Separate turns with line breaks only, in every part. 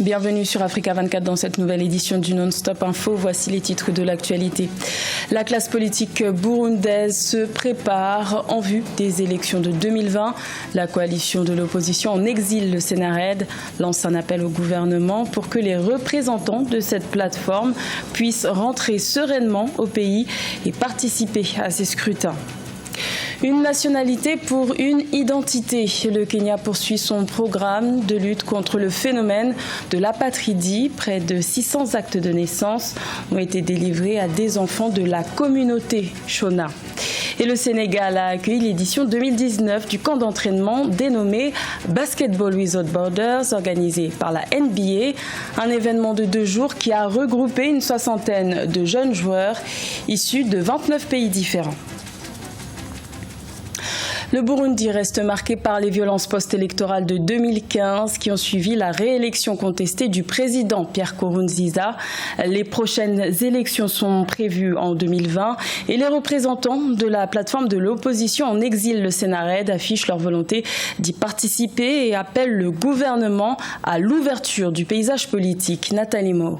Bienvenue sur Africa 24 dans cette nouvelle édition du Non-Stop Info. Voici les titres de l'actualité. La classe politique burundaise se prépare en vue des élections de 2020. La coalition de l'opposition en exil, le Sénarède, lance un appel au gouvernement pour que les représentants de cette plateforme puissent rentrer sereinement au pays et participer à ces scrutins. Une nationalité pour une identité. Le Kenya poursuit son programme de lutte contre le phénomène de l'apatridie. Près de 600 actes de naissance ont été délivrés à des enfants de la communauté Shona. Et le Sénégal a accueilli l'édition 2019 du camp d'entraînement dénommé Basketball Without Borders, organisé par la NBA. Un événement de 2 jours qui a regroupé une soixantaine de jeunes joueurs issus de 29 pays différents. Le Burundi reste marqué par les violences post-électorales de 2015 qui ont suivi la réélection contestée du président Pierre Nkurunziza. Les prochaines élections sont prévues en 2020 et les représentants de la plateforme de l'opposition en exil, le Sénarède, affichent leur volonté d'y participer et appellent le gouvernement à l'ouverture du paysage politique. Nathalie Mo.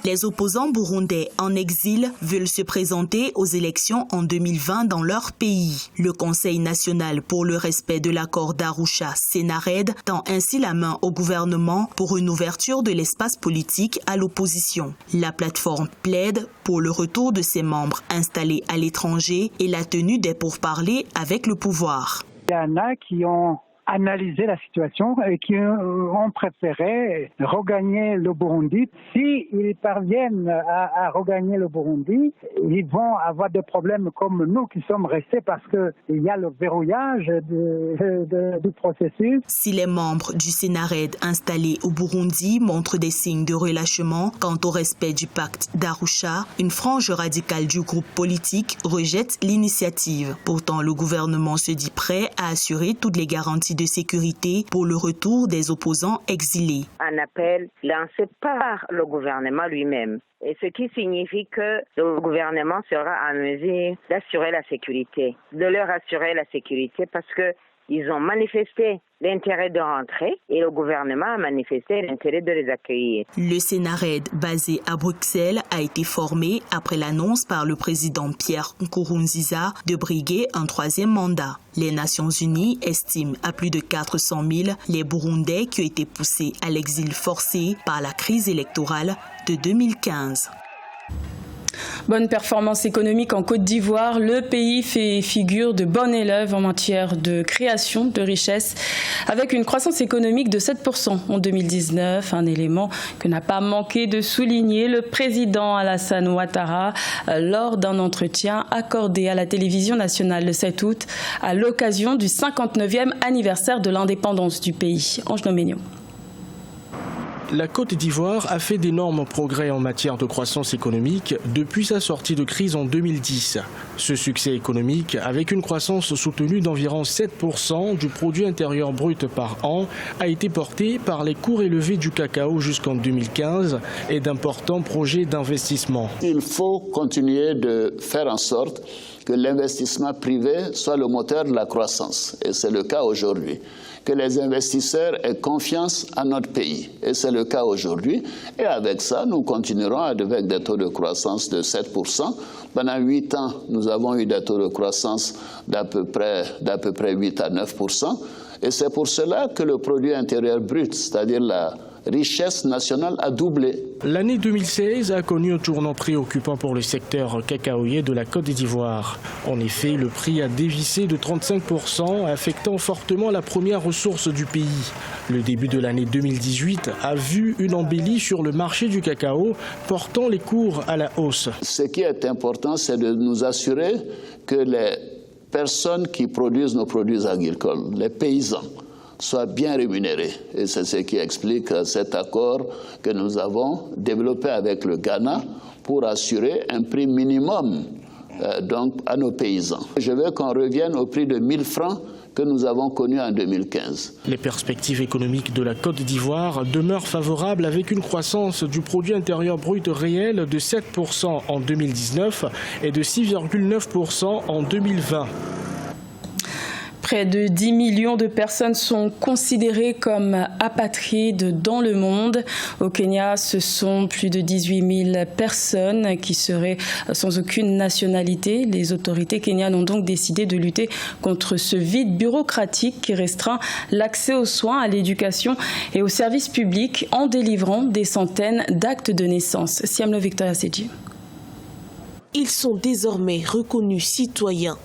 Les opposants burundais en exil veulent se présenter aux élections en 2020 dans leur pays. Le Conseil national pour le respect de l'accord d'Arusha, Sénarède, tend ainsi la main au gouvernement pour une ouverture de l'espace politique à l'opposition. La plateforme plaide pour le retour de ses membres installés à l'étranger et la tenue des pourparlers avec le pouvoir.
Il y en a qui ont analyser la situation et qui ont préféré regagner le Burundi. S'ils parviennent à regagner le Burundi, ils vont avoir des problèmes comme nous qui sommes restés parce qu'il y a le verrouillage du processus.
Si les membres du Sénarède installés au Burundi montrent des signes de relâchement quant au respect du pacte d'Arusha, une frange radicale du groupe politique rejette l'initiative. Pourtant, le gouvernement se dit prêt à assurer toutes les garanties de sécurité pour le retour des opposants exilés.
Un appel lancé par le gouvernement lui-même. Et ce qui signifie que le gouvernement sera en mesure d'assurer la sécurité, de leur assurer la sécurité parce qu'ils ont manifesté l'intérêt de rentrer et le gouvernement a manifesté l'intérêt de les accueillir.
Le Sénarède, basé à Bruxelles, a été formé après l'annonce par le président Pierre Nkurunziza de briguer un 3e mandat. Les Nations Unies estiment à plus de 400 000 les Burundais qui ont été poussés à l'exil forcé par la crise électorale de 2015.
Bonne performance économique en Côte d'Ivoire. Le pays fait figure de bon élève en matière de création de richesses avec une croissance économique de 7% en 2019. Un élément que n'a pas manqué de souligner le président Alassane Ouattara lors d'un entretien accordé à la télévision nationale le 7 août à l'occasion du 59e anniversaire de l'indépendance du pays. Ange Noménio.
La Côte d'Ivoire a fait d'énormes progrès en matière de croissance économique depuis sa sortie de crise en 2010. Ce succès économique, avec une croissance soutenue d'environ 7% du produit intérieur brut par an, a été porté par les cours élevés du cacao jusqu'en 2015 et d'importants projets d'investissement.
Il faut continuer de faire en sorte que l'investissement privé soit le moteur de la croissance. Et c'est le cas aujourd'hui. Que les investisseurs aient confiance en notre pays. Et c'est le cas aujourd'hui. Et avec ça, nous continuerons avec des taux de croissance de 7%. Pendant 8 ans, nous avons eu des taux de croissance d'à peu près 8 à 9%. Et c'est pour cela que le produit intérieur brut, c'est-à-dire la richesse nationale, a doublé.
L'année 2016 a connu un tournant préoccupant pour le secteur cacaoyer de la Côte d'Ivoire. En effet, le prix a dévissé de 35%, affectant fortement la première ressource du pays. Le début de l'année 2018 a vu une embellie sur le marché du cacao, portant les cours à la hausse.
Ce qui est important, c'est de nous assurer que les personnes qui produisent nos produits agricoles, les paysans, soient bien rémunérés. Et c'est ce qui explique cet accord que nous avons développé avec le Ghana pour assurer un prix minimum donc à nos paysans. Je veux qu'on revienne au prix de 1 000 francs que nous avons connu en 2015.
Les perspectives économiques de la Côte d'Ivoire demeurent favorables avec une croissance du produit intérieur brut réel de 7% en 2019 et de 6,9% en 2020.
Près de 10 millions de personnes sont considérées comme apatrides dans le monde. Au Kenya, ce sont plus de 18 000 personnes qui seraient sans aucune nationalité. Les autorités kenyanes ont donc décidé de lutter contre ce vide bureaucratique qui restreint l'accès aux soins, à l'éducation et aux services publics en délivrant des centaines d'actes de naissance. Siamlo Victoria Seji.
Ils sont désormais reconnus citoyens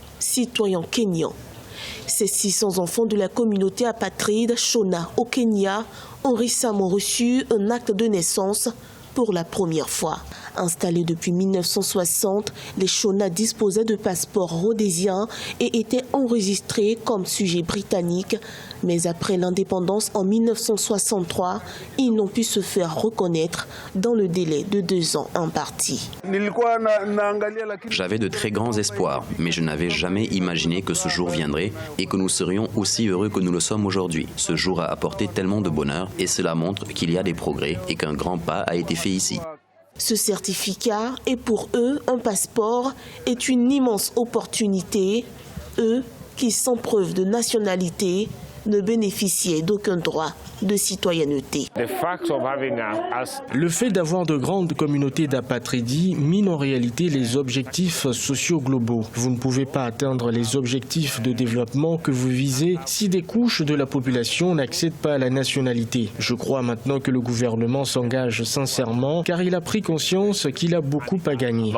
kenyans. Ces 600 enfants de la communauté apatride Shona au Kenya ont récemment reçu un acte de naissance pour la première fois. Installés depuis 1960, les Shona disposaient de passeports rhodésiens et étaient enregistrés comme sujets britanniques. Mais après l'indépendance en 1963, ils n'ont pu se faire reconnaître dans le délai de 2 ans imparti.
J'avais de très grands espoirs, mais je n'avais jamais imaginé que ce jour viendrait et que nous serions aussi heureux que nous le sommes aujourd'hui. Ce jour a apporté tellement de bonheur et cela montre qu'il y a des progrès et qu'un grand pas a été fait ici.
Ce certificat est pour eux un passeport, est une immense opportunité. Eux qui, sans preuve de nationalité, ne bénéficiaient d'aucun droit de citoyenneté.
Le fait d'avoir de grandes communautés d'apatridis mine en réalité les objectifs sociaux globaux. Vous ne pouvez pas atteindre les objectifs de développement que vous visez si des couches de la population n'accèdent pas à la nationalité. Je crois maintenant que le gouvernement s'engage sincèrement car il a pris conscience qu'il a beaucoup à gagner.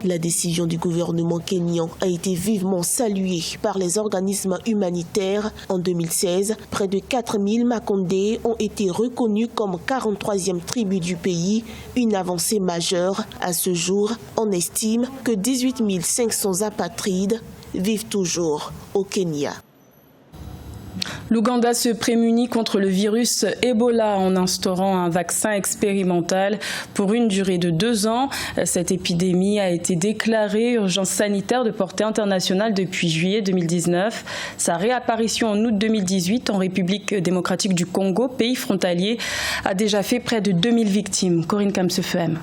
La décision du gouvernement kényan a été vivement saluée par les organismes humanitaires. En 2016, près de 4000 Makondé ont été reconnus comme 43e tribu du pays, une avancée majeure. À ce jour, on estime que 18 500 apatrides vivent toujours au Kenya.
L'Ouganda se prémunit contre le virus Ebola en instaurant un vaccin expérimental pour une durée de 2 ans. Cette épidémie a été déclarée urgence sanitaire de portée internationale depuis juillet 2019. Sa réapparition en août 2018 en République démocratique du Congo, pays frontalier, a déjà fait près de 2000 victimes. Corinne Kamsefem.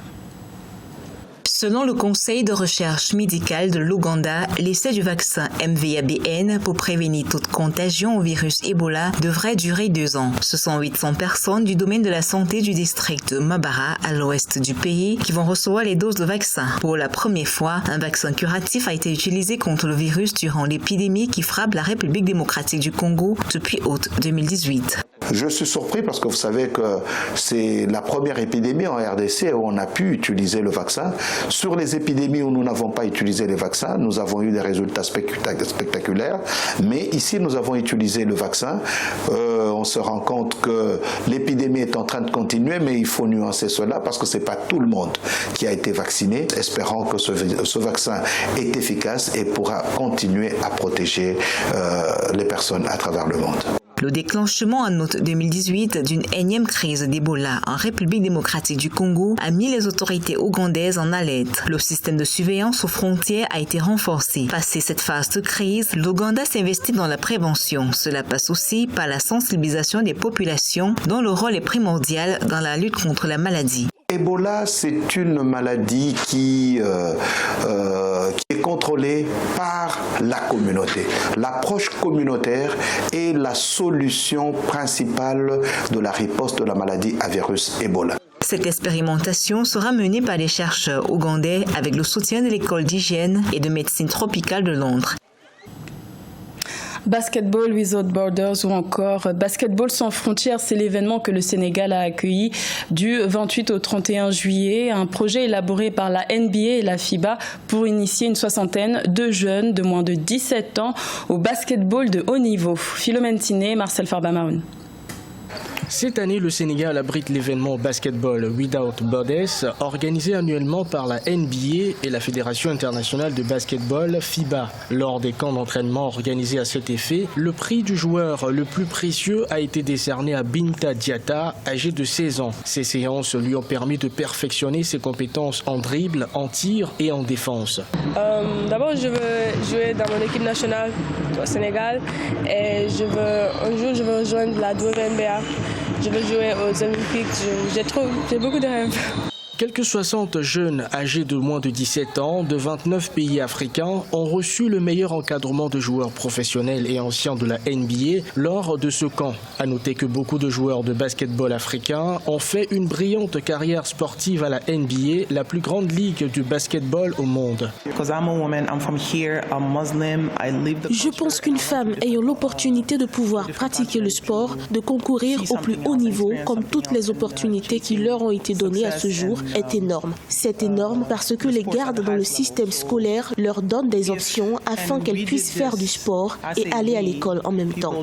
Selon le Conseil de recherche médicale de l'Ouganda, l'essai du vaccin MVABN pour prévenir toute contagion au virus Ebola devrait durer 2 ans. Ce sont 800 personnes du domaine de la santé du district de Mabara, à l'ouest du pays, qui vont recevoir les doses de vaccin. Pour la première fois, un vaccin curatif a été utilisé contre le virus durant l'épidémie qui frappe la République démocratique du Congo depuis août 2018.
Je suis surpris parce que vous savez que c'est la première épidémie en RDC où on a pu utiliser le vaccin. Sur les épidémies où nous n'avons pas utilisé les vaccins, nous avons eu des résultats spectaculaires. Mais ici, nous avons utilisé le vaccin. On se rend compte que l'épidémie est en train de continuer, mais il faut nuancer cela parce que ce n'est pas tout le monde qui a été vacciné. Espérons que ce vaccin est efficace et pourra continuer à protéger les personnes à travers le monde.
Le déclenchement en août 2018 d'une énième crise d'Ebola en République démocratique du Congo a mis les autorités ougandaises en alerte. Le système de surveillance aux frontières a été renforcé. Passé cette phase de crise, l'Ouganda s'investit dans la prévention. Cela passe aussi par la sensibilisation des populations dont le rôle est primordial dans la lutte contre la maladie.
Ebola, c'est une maladie qui est contrôlée par la communauté. L'approche communautaire est la solution principale de la riposte de la maladie à virus Ebola.
Cette expérimentation sera menée par des chercheurs ougandais avec le soutien de l'école d'hygiène et de médecine tropicale de Londres.
Basketball Without Borders ou encore Basketball sans frontières, c'est l'événement que le Sénégal a accueilli du 28 au 31 juillet. Un projet élaboré par la NBA et la FIBA pour initier une soixantaine de jeunes de moins de 17 ans au basketball de haut niveau. Philomène Tiné, Marcel Farbamaoun.
Cette année, le Sénégal abrite l'événement Basketball Without Borders, organisé annuellement par la NBA et la Fédération internationale de basketball FIBA. Lors des camps d'entraînement organisés à cet effet, le prix du joueur le plus précieux a été décerné à Binta Diatta, âgé de 16 ans. Ces séances lui ont permis de perfectionner ses compétences en dribble, en tir et en défense.
D'abord, je veux jouer dans mon équipe nationale au Sénégal et un jour je veux rejoindre la WNBA. Je veux jouer aux Olympiques, j'ai beaucoup de rêves.
Quelques 60 jeunes âgés de moins de 17 ans de 29 pays africains ont reçu le meilleur encadrement de joueurs professionnels et anciens de la NBA lors de ce camp. À noter que beaucoup de joueurs de basketball africains ont fait une brillante carrière sportive à la NBA, la plus grande ligue du basketball au monde.
Je pense qu'une femme ayant l'opportunité de pouvoir pratiquer le sport, de concourir au plus haut niveau, comme toutes les opportunités qui leur ont été données à ce jour, est énorme. C'est énorme parce que les gardes dans le système scolaire leur donnent des options afin qu'elles puissent faire du sport et aller à l'école en même temps.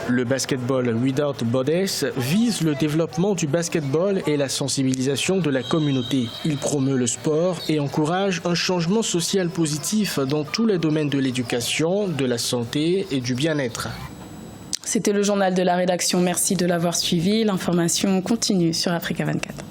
Le basketball Without Borders vise le développement du basketball et la sensibilisation de la communauté. Il promeut le sport et encourage un changement social positif dans tous les domaines de l'éducation, de la santé et du bien-être.
C'était le journal de la rédaction. Merci de l'avoir suivi. L'information continue sur Africa 24.